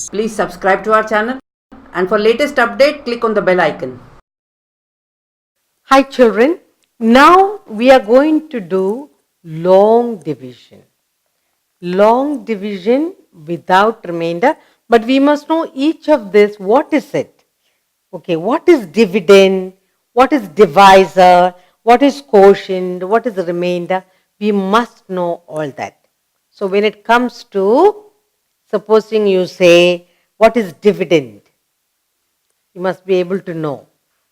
Please subscribe to our channel, and for latest update, click on the bell icon. Hi children, now we are going to do long division. Long division without remainder, but we must know each of this, what is it? Okay, what is dividend? What is divisor? What is quotient? What is the remainder? We must know all that. So when it comes to, supposing you say, what is dividend? You must be able to know.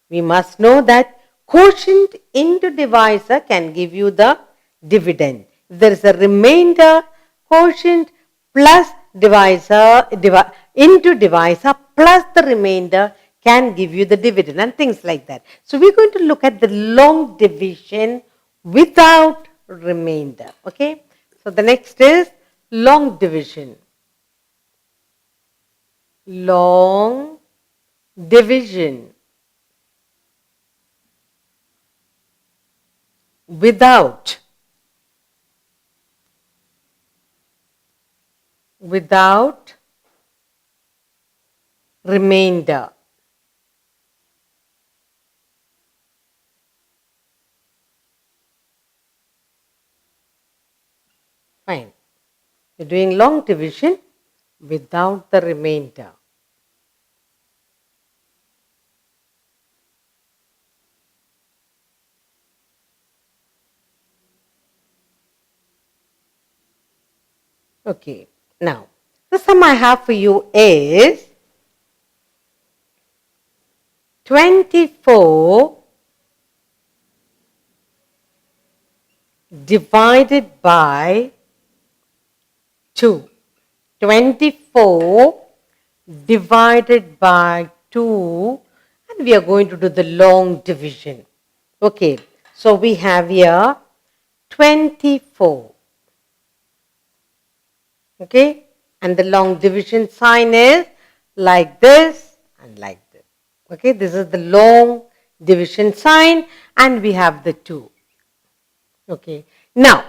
We must know that quotient into divisor can give you the dividend. If there is a remainder, quotient plus divisor into divisor plus the remainder can give you the dividend and things like that. So we're going to look at the long division without remainder. Okay. So the next is long division. Long division without remainder. Fine. You're doing long division without the remainder. Okay. Now, the sum I have for you is 24 divided by 2. 24 divided by 2, and we are going to do the long division. Okay, so we have here 24. Okay, and the long division sign is like this and like this. Okay, this is the long division sign, and we have the 2. Okay, now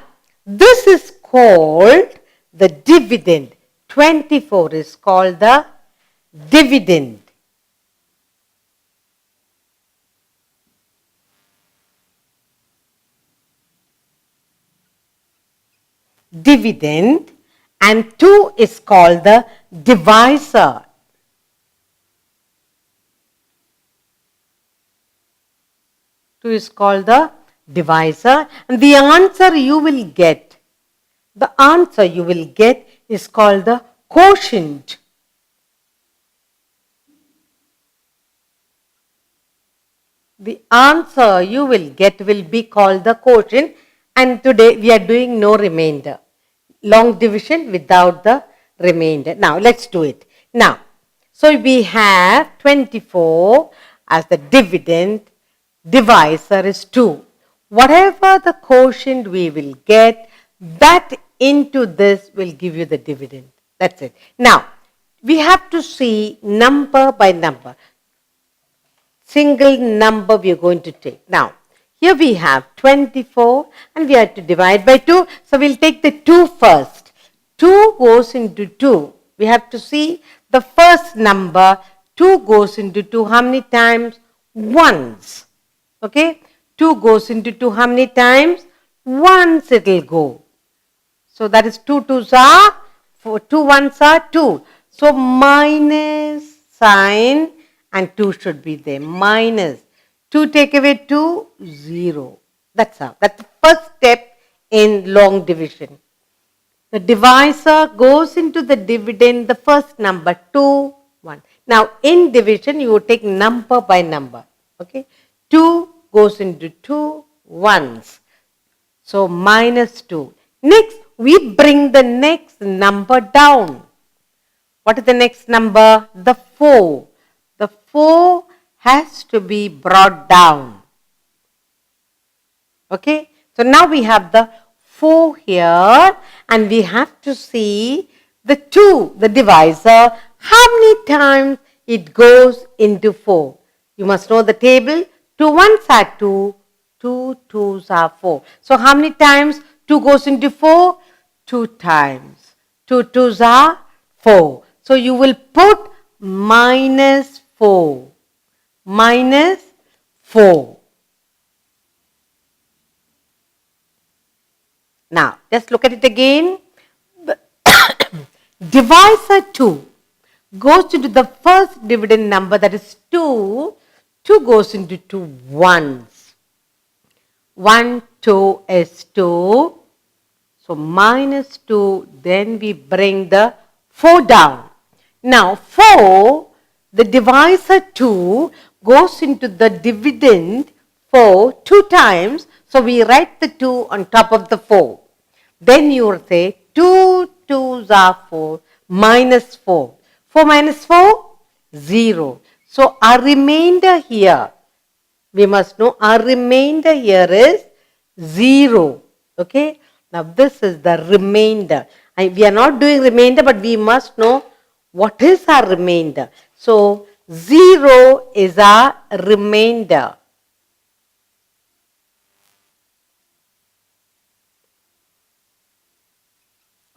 this is called the dividend. 24 is called the dividend. Dividend, and 2 is called the divisor. Two is called the divisor, and the answer you will get is called the quotient. The answer you will get will be called the quotient, and today we are doing no remainder. Long division without the remainder. Now let's do it. Now, so we have 24 as the dividend, divisor is 2. Whatever the quotient we will get, that into this will give you the dividend. That's it. Now, we have to see number by number. Single number we are going to take. Now, here we have 24 and we have to divide by 2. So, we will take the 2 first. 2 goes into 2. We have to see the first number. 2 goes into 2 how many times? Once. Okay. 2 goes into 2 how many times? Once it will go. So, that is 2 2s are 4, 2 1s are 2. So, minus sign and 2 should be there. Minus 2 take away 2, 0. That's how. That's the first step in long division. The divisor goes into the dividend, the first number 2, 1. Now in division you take number by number. Okay. 2 goes into 2 once. So minus 2. Next we bring the next number down. What is the next number? The 4. The 4 has to be brought down. Okay. So now we have the 4 here and we have to see the 2, the divisor, how many times it goes into 4. You must know the table. 2 ones are 2, 2 twos are 4. So how many times 2 goes into 4? 2 times. 2 twos are 4. So you will put minus 4. Minus 4. Now, just look at it again. Divisor 2 goes into the first dividend number, that is 2. 2 goes into 2 ones. 1, 2 is 2. So minus 2, then we bring the 4 down. Now 4, the divisor 2 goes into the dividend 4 2 times. So we write the 2 on top of the 4. Then you will say 2 2s are 4 minus 4. 4 minus 4, 0. So our remainder here, we must know our remainder here is 0. Okay. Now this is the remainder. We are not doing remainder, but we must know what is our remainder. So 0 is our remainder.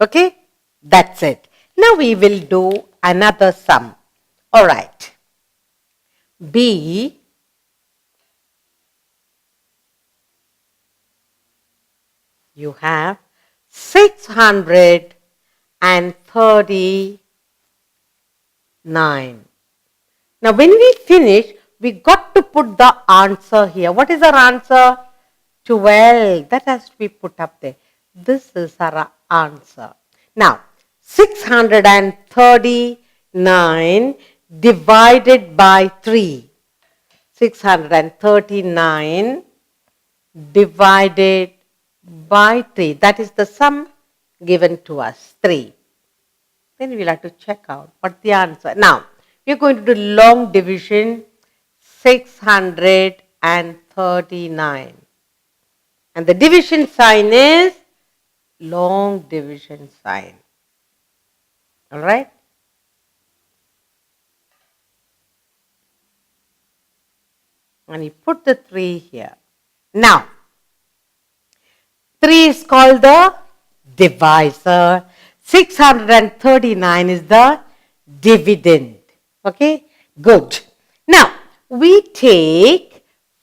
Okay, that's it. Now we will do another sum. All right. B you have 639. Now when we finish, we got to put the answer here. What is our answer? 12. That has to be put up there. This is our answer. Now 639 divided by 3. 639 divided by 3. That is the sum given to us, 3. Then we will have to check out what's the answer. Now, we are going to do long division, 639. And the division sign is long division sign. All right? And you put the 3 here. Now, 3 is called the divisor. 639 is the dividend. Okay, good. Now, we take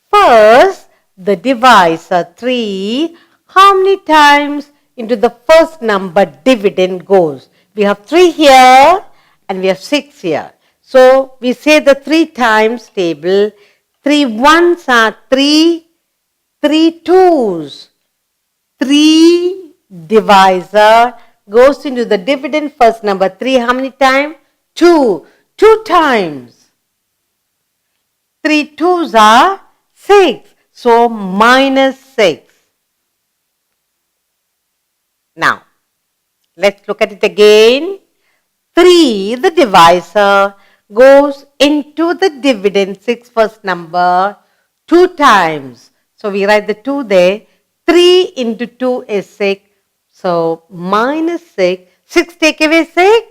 first the divisor 3. How many times into the first number dividend goes? We have 3 here and we have 6 here. So, we say the 3 times table. 3 ones are 3, 3 twos. 3 divisor goes into the dividend first number 3. How many times? 2. 2 times. 3 twos are 6. So minus 6. Now, let's look at it again. 3, the divisor, goes into the dividend 6 first number 2 times. So we write the 2 there. 3 into 2 is 6. So minus 6. 6 take away 6?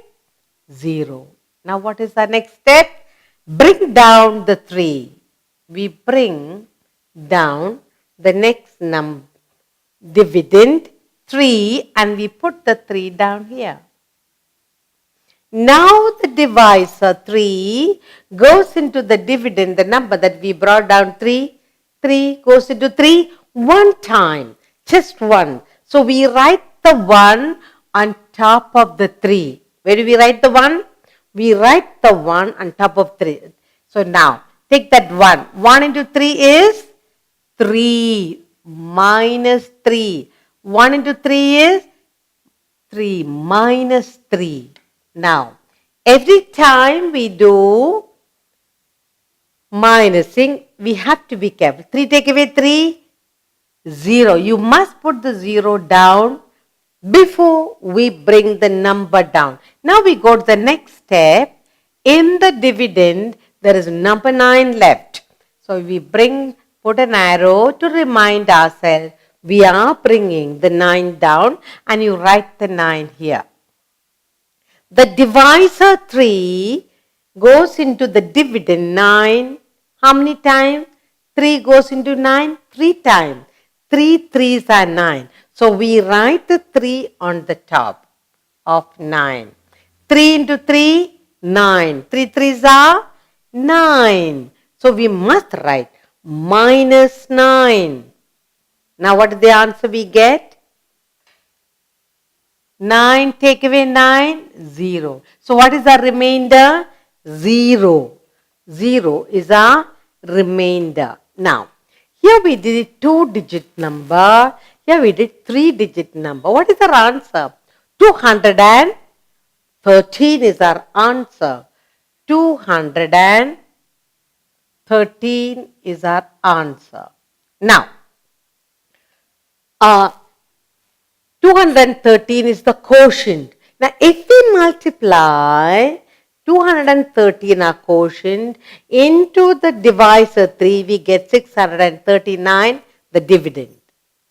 0. Now what is our next step? Bring down the 3. We bring down the next dividend 3 and we put the 3 down here. Now the divisor 3 goes into the dividend, the number that we brought down 3. 3 goes into 3 one time, just 1. So we write the 1 on top of the 3. Where do we write the 1? We write the 1 on top of 3. So now take that 1. 1 into 3 is 3 minus 3. 1 into 3 is 3 minus 3. Now, every time we do minusing, we have to be careful. 3 take away 3, 0. You must put the 0 down before we bring the number down. Now we go to the next step. In the dividend, there is number 9 left. So we put an arrow to remind ourselves we are bringing the 9 down and you write the 9 here. The divisor 3 goes into the dividend 9. How many times? 3 goes into 9? 3 times. 3 3s are 9. So we write the 3 on the top of 9. 3 into 3, 9. 3 threes are 9. So we must write minus 9. Now what is the answer we get? 9 take away 9, 0. So what is our remainder? 0. 0 is our remainder. Now, here we did a 2-digit number. Here we did 3-digit number. What is our answer? 213 is our answer. 213 is our answer. Now, 213 is the quotient. Now, if we multiply 213, our quotient, into the divisor 3, we get 639, the dividend.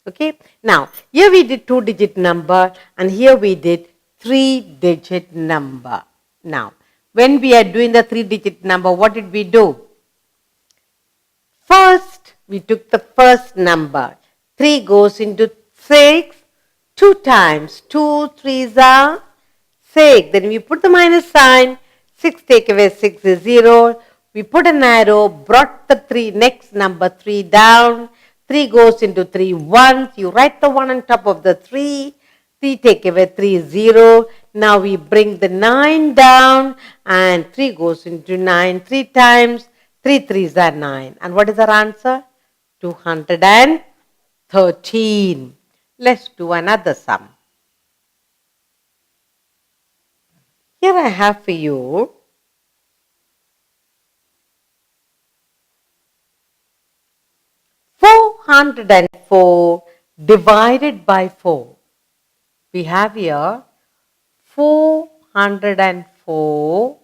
Okay. Now, here we did 2-digit number and here we did 3-digit number. Now, when we are doing the 3-digit number, what did we do? First, we took the first number. 3 goes into 6. 2 times 2 3s are 6. Then we put the minus sign. 6 take away 6 is 0. We put an arrow, brought the next number 3 down. 3 goes into 3 once. You write the 1 on top of the 3. 3 take away 3 is 0. Now we bring the 9 down and 3 goes into 9 3 times. 3 3s are 9. And what is our answer? 213. Let's do another sum. Here I have for you 404 divided by 4. We have here 404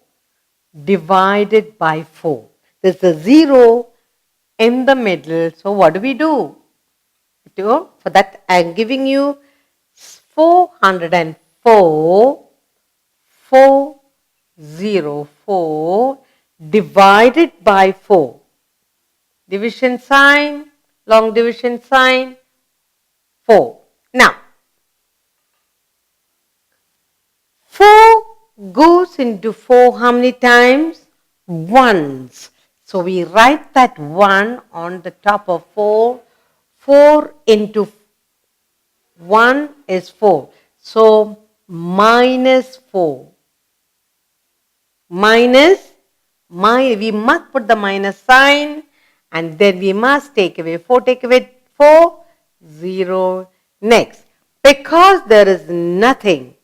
divided by 4. There's a 0 in the middle. So what do? For that I am giving you 404 divided by 4. Division sign, long division sign, 4. Now, 4 goes into 4 how many times? Once. So we write that 1 on the top of 4. 4 into 1 is 4. So, minus 4. We must put the minus sign and then we must take away 4. Take away 4, 0. Next, because there is nothing,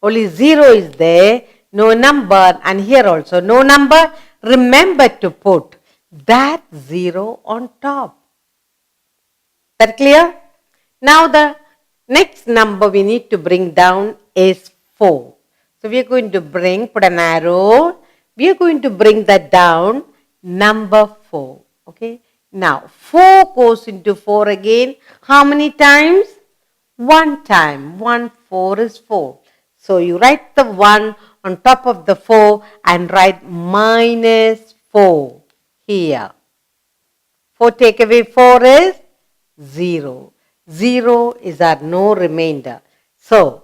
only 0 is there, no number, and here also no number, remember to put that 0 on top. That clear? Now the next number we need to bring down is 4. So we are going to put an arrow. We are going to bring that down, number 4. Okay. Now 4 goes into 4 again. How many times? 1 time. 1 4 is 4. So you write the 1 on top of the 4 and write minus 4 here. 4 take away 4 is 0. 0 is our no remainder. So,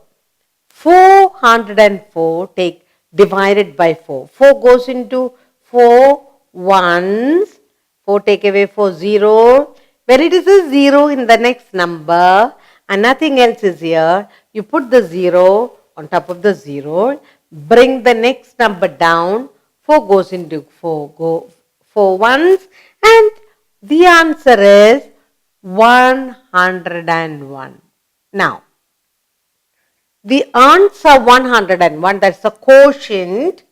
404 divided by 4. 4 goes into 4 once. 4 take away 4, 0. When it is a 0 in the next number and nothing else is here, you put the 0 on top of the 0. Bring the next number down. 4 goes into 4 once. And the answer is 101. Now, the answer 101, that's the quotient.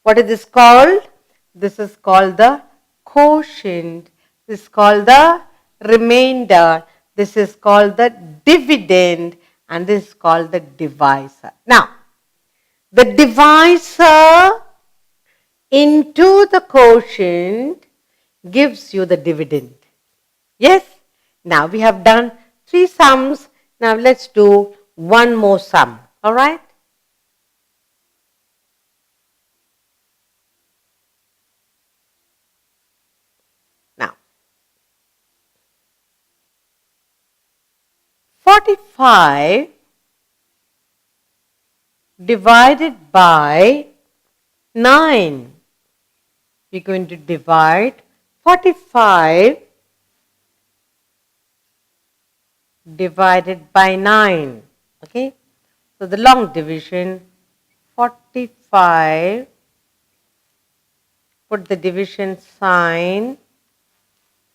What is this called? This is called the quotient. This is called the remainder. This is called the dividend. And this is called the divisor. Now, the divisor into the quotient gives you the dividend. Yes? Now we have done 3 sums. Now let's do one more sum. Alright? Now, 45 divided by 9. We're going to divide 45 divided by 9. Okay? So the long division, 45, put the division sign,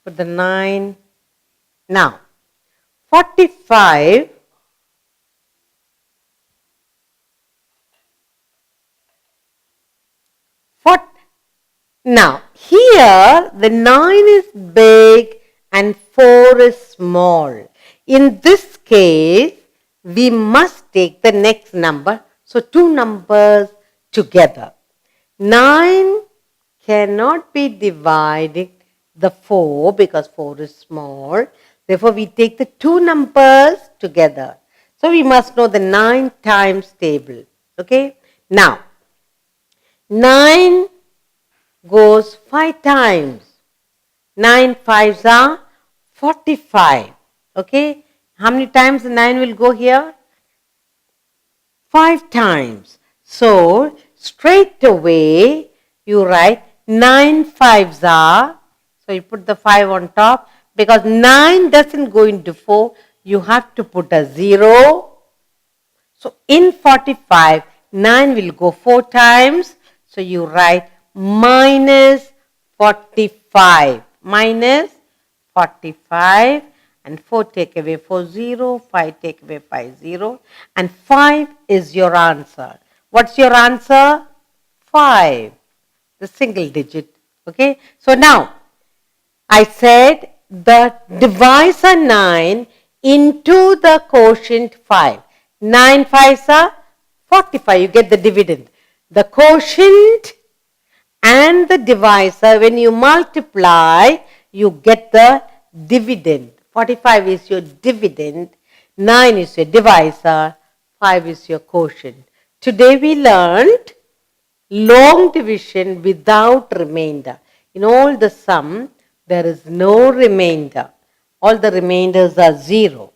put the 9. Now, 45 now, here the 9 is big and 4 is small. In this case, we must take the next number. So, two numbers together. 9 cannot be divided the 4 because 4 is small. Therefore, we take the two numbers together. So, we must know the 9 times table. Okay. Now, 9 goes 5 times. 9 5s are 45. Okay. How many times the 9 will go here? 5 times. So, straight away you write 9 5s are. So, you put the 5 on top because 9 doesn't go into 4. You have to put a 0. So, in 45, 9 will go 4 times. So, you write minus 45. Minus 45. And 4 take away 4, 0. 5 take away 5, 0. And 5 is your answer. What's your answer? 5. The single digit. Okay. So, now, I said the divisor 9 into the quotient 5. 9 5s are 45. You get the dividend. The quotient and the divisor, when you multiply, you get the dividend. 45 is your dividend, 9 is your divisor, 5 is your quotient. Today we learned long division without remainder. In all the sum, there is no remainder. All the remainders are 0.